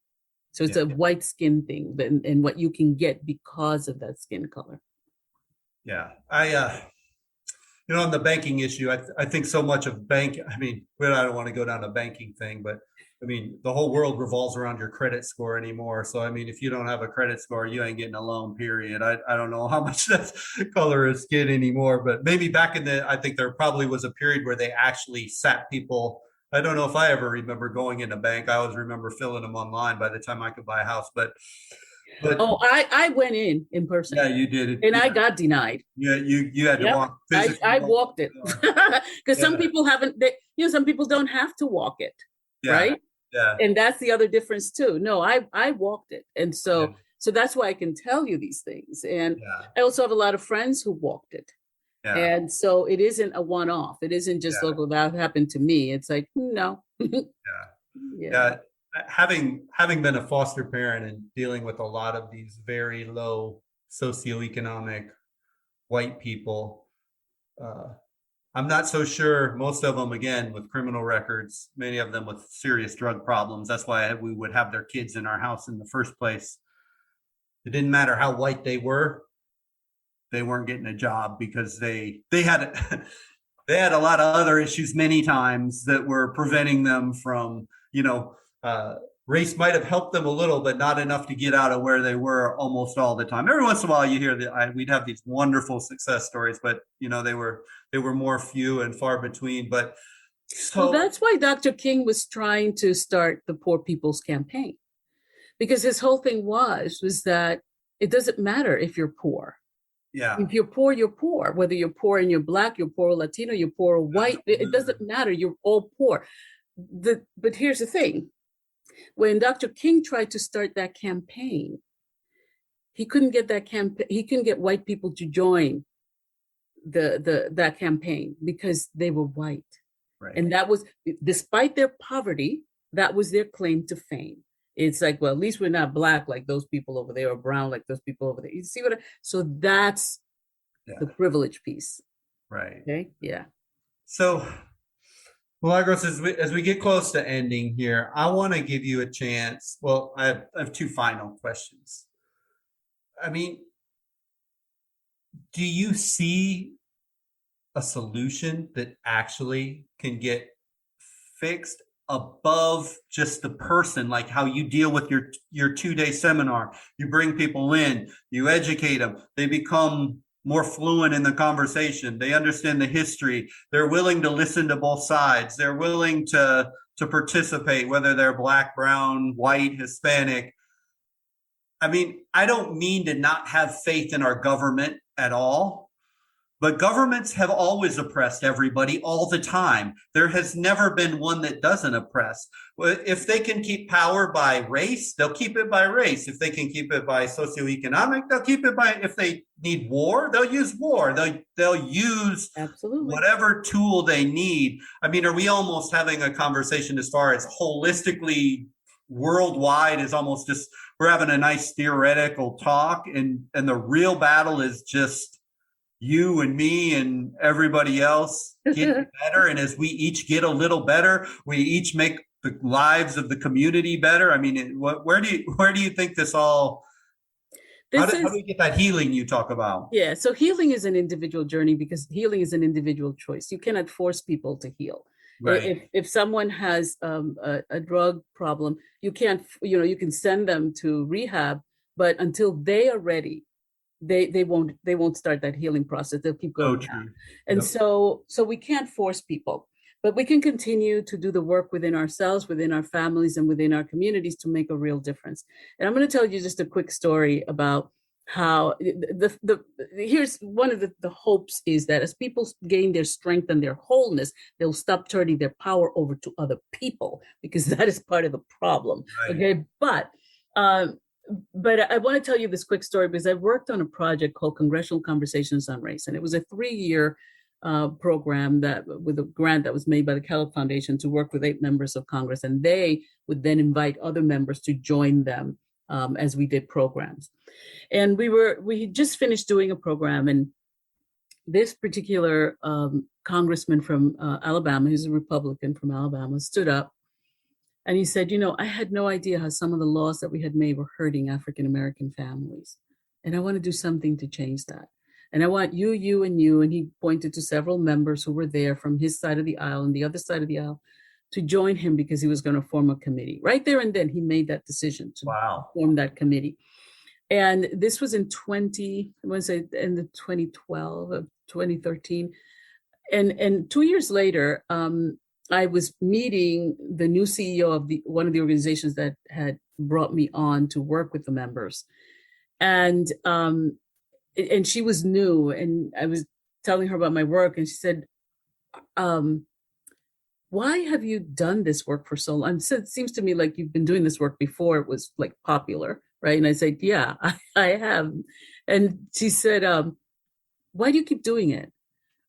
So it's a white skin thing and what you can get because of that skin color. Yeah. You know, on the banking issue, I think so much of I don't want to go down a banking thing, but I mean, the whole world revolves around your credit score anymore. So, I mean, if you don't have a credit score, you ain't getting a loan, period. I don't know how much that's color of skin anymore, but maybe back I think there probably was a period where they actually sat people. I don't know if I ever remember going in a bank. I always remember filling them online by the time I could buy a house, but oh, I went in person. Yeah, you did it. And I got denied. Yeah, you had to walk physically. I walked it. Because some people some people don't have to walk it. Right? Yeah. And that's the other difference too. No, I walked it. And so that's why I can tell you these things. And I also have a lot of friends who walked it. Yeah. And so it isn't a one-off. It isn't just like, well, that happened to me. It's like, no. Yeah. Having been a foster parent and dealing with a lot of these very low socioeconomic white people, I'm not so sure. Most of them, again, with criminal records, many of them with serious drug problems. That's why we would have their kids in our house in the first place. It didn't matter how white they weren't getting a job because they had they had a lot of other issues many times that were preventing them from, race might have helped them a little, but not enough to get out of where they were almost all the time. Every once in a while you hear that we'd have these wonderful success stories, but they were more few and far between. But so that's why Dr. King was trying to start the Poor People's Campaign, because his whole thing was that it doesn't matter if you're poor. Yeah. If you're poor, you're poor. Whether you're poor and you're Black, you're poor Latino, you're poor white, it doesn't matter. You're all poor. But here's the thing. When Dr. King tried to start that campaign, he couldn't get that campaign. He couldn't get white people to join that campaign because they were white. Right. And that was, despite their poverty, that was their claim to fame. It's like, well, at least we're not black like those people over there, or brown like those people over there. You see what? So that's the privilege piece. Right. Okay. Yeah. So, Milagros, as we get close to ending here, I want to give you a chance. Well, I have two final questions. I mean, do you see a solution that actually can get fixed above just the person, like how you deal with your 2-day seminar? You bring people in, you educate them, they become more fluent in the conversation, they understand the history, they're willing to listen to both sides, they're willing to participate, whether they're black, brown, white, Hispanic. I mean, I don't mean to not have faith in our government at all, but governments have always oppressed everybody all the time. There has never been one that doesn't oppress. If they can keep power by race, they'll keep it by race. If they can keep it by socioeconomic, they'll keep it by, if they need war, they'll use war. They'll use absolutely whatever tool they need. I mean, are we almost having a conversation as far as holistically worldwide is almost just, we're having a nice theoretical talk, and the real battle is just you and me and everybody else getting better. And as we each get a little better, we each make the lives of the community better. I mean, where do you think this all, how do we get that healing you talk about? Yeah. So healing is an individual journey, because healing is an individual choice. You cannot force people to heal. Right. If someone has a drug problem, you can't, you can send them to rehab, but until they are ready, they won't start that healing process. They'll keep going down. And yep. So we can't force people, but we can continue to do the work within ourselves, within our families, and within our communities to make a real difference. And I'm going to tell you just a quick story about how here's one of the hopes is that as people gain their strength and their wholeness, they'll stop turning their power over to other people, because that is part of the problem. Right. Okay. But I want to tell you this quick story, because I worked on a project called Congressional Conversations on Race, and it was a 3-year program that with a grant that was made by the Kellogg Foundation to work with 8 members of Congress, and they would then invite other members to join them as we did programs. And we just finished doing a program, and this particular congressman from Alabama, who's a Republican from Alabama, stood up. And he said, I had no idea how some of the laws that we had made were hurting African-American families. And I want to do something to change that. And I want you, and you. And he pointed to several members who were there from his side of the aisle and the other side of the aisle to join him, because he was going to form a committee. Right there and then he made that decision to form that committee. And this was in 2012 of 2013. And 2 years later, I was meeting the new CEO of one of the organizations that had brought me on to work with the members. And she was new, and I was telling her about my work, and she said, why have you done this work for so long? So it seems to me like you've been doing this work before it was like popular, right? And I said, yeah, I have. And she said, why do you keep doing it?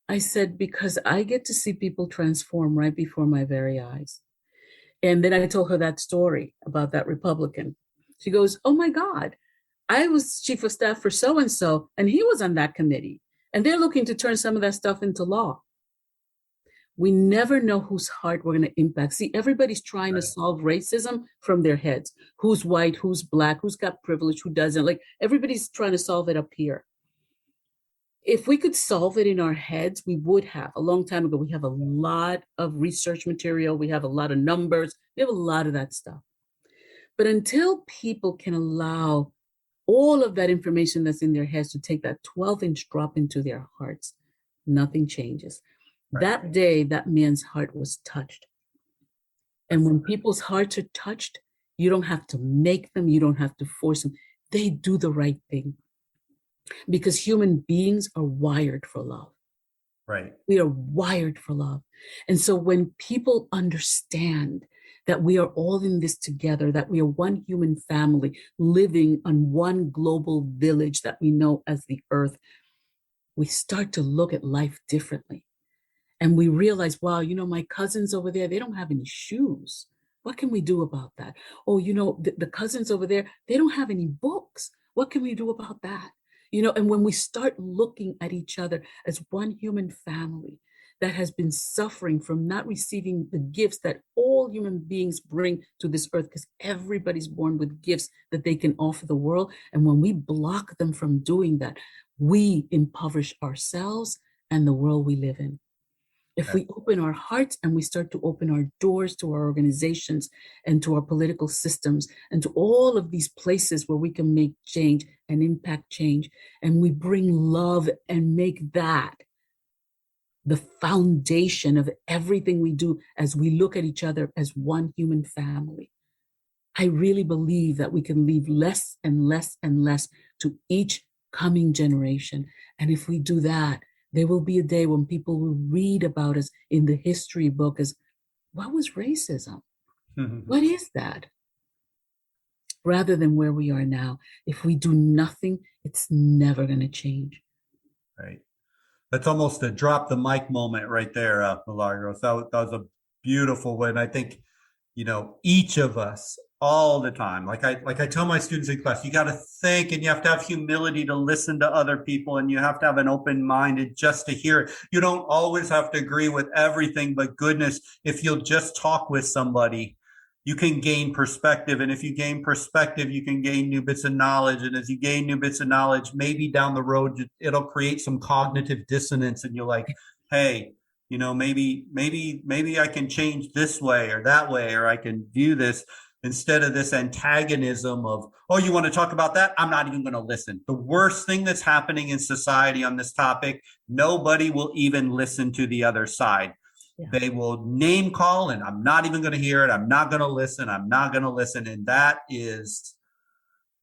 I said, because I get to see people transform right before my very eyes. And then I told her that story about that Republican. She goes, oh my God, I was chief of staff for so-and-so, and he was on that committee. And they're looking to turn some of that stuff into law. We never know whose heart we're going to impact. See, everybody's trying to solve racism from their heads. Who's white, who's black, who's got privilege, who doesn't. Like, everybody's trying to solve it up here. If we could solve it in our heads, we would have. A long time ago, we have a lot of research material. We have a lot of numbers. We have a lot of that stuff. But until people can allow all of that information that's in their heads to take that 12-inch drop into their hearts, nothing changes. Right. That day, that man's heart was touched. And when people's hearts are touched, you don't have to make them. You don't have to force them. They do the right thing. Because human beings are wired for love. Right. We are wired for love. And so when people understand that we are all in this together, that we are one human family living on one global village that we know as the earth, we start to look at life differently. And we realize, wow, my cousins over there, they don't have any shoes. What can we do about that? Oh, the cousins over there, they don't have any books. What can we do about that? And when we start looking at each other as one human family that has been suffering from not receiving the gifts that all human beings bring to this earth, because everybody's born with gifts that they can offer the world. And when we block them from doing that, we impoverish ourselves and the world we live in. If we open our hearts and we start to open our doors to our organizations and to our political systems and to all of these places where we can make change and impact change, and we bring love and make that the foundation of everything we do as we look at each other as one human family, I really believe that we can leave less and less and less to each coming generation. And if we do that, there will be a day when people will read about us in the history book as, what was racism? What is that? Rather than where we are now. If we do nothing, it's never going to change. Right. That's almost a drop the mic moment right there, Milagros. That was a beautiful one. I think, each of us all the time, like I tell my students in class, you got to think, and you have to have humility to listen to other people, and you have to have an open mind just to hear it. You don't always have to agree with everything, but goodness, if you'll just talk with somebody, you can gain perspective. And if you gain perspective, you can gain new bits of knowledge. And as you gain new bits of knowledge, maybe down the road, it'll create some cognitive dissonance. And you're like, hey, maybe I can change this way or that way, or I can view this instead of this antagonism of, oh, you want to talk about that? I'm not even going to listen. The worst thing that's happening in society on this topic, nobody will even listen to the other side. Yeah. They will name call, and I'm not even going to hear it. I'm not going to listen. I'm not going to listen. And that is,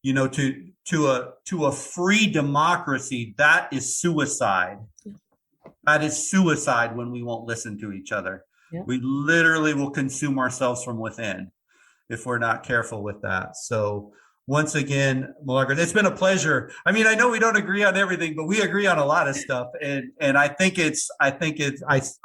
to a free democracy, that is suicide. Yeah. That is suicide when we won't listen to each other. Yeah. We literally will consume ourselves from within if we're not careful with that. So once again, Milagros, it's been a pleasure. I mean, I know we don't agree on everything, but we agree on a lot of stuff. And I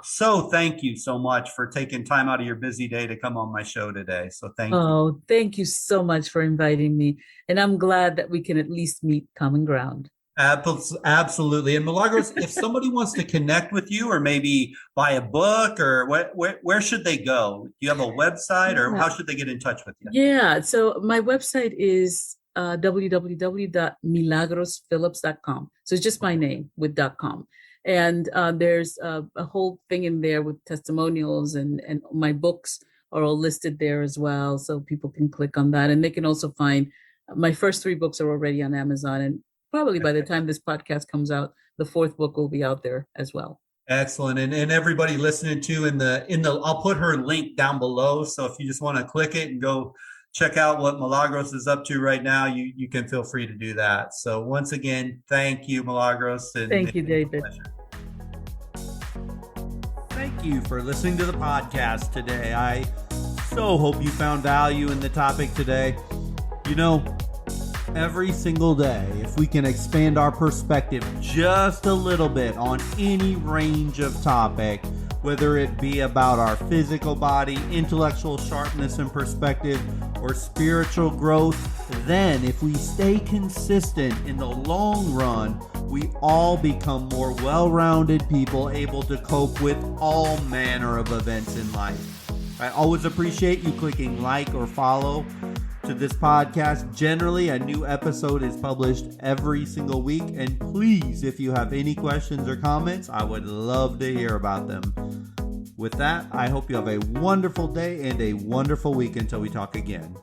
so thank you so much for taking time out of your busy day to come on my show today. So thank you. Oh, thank you so much for inviting me. And I'm glad that we can at least meet common ground. Absolutely. And Milagros, if somebody wants to connect with you or maybe buy a book, or where should they go? Do you have a website, or how should they get in touch with you? Yeah. So my website is www.milagrosphillips.com. So it's just my name with .com. And there's a whole thing in there with testimonials, and my books are all listed there as well. So people can click on that, and they can also find my first 3 books are already on Amazon, and probably by the time this podcast comes out, the 4th book will be out there as well. Excellent. And everybody listening to I'll put her link down below. So if you just want to click it and go check out what Milagros is up to right now, you can feel free to do that. So once again, thank you, Milagros. Thank you, David. Thank you for listening to the podcast today. I so hope you found value in the topic today. Every single day, if we can expand our perspective just a little bit on any range of topic, whether it be about our physical body, intellectual sharpness and perspective, or spiritual growth, then if we stay consistent in the long run, we all become more well-rounded people able to cope with all manner of events in life. I always appreciate you clicking like or follow to this podcast. Generally, a new episode is published every single week. And please, if you have any questions or comments, I would love to hear about them. With that, I hope you have a wonderful day and a wonderful week until we talk again.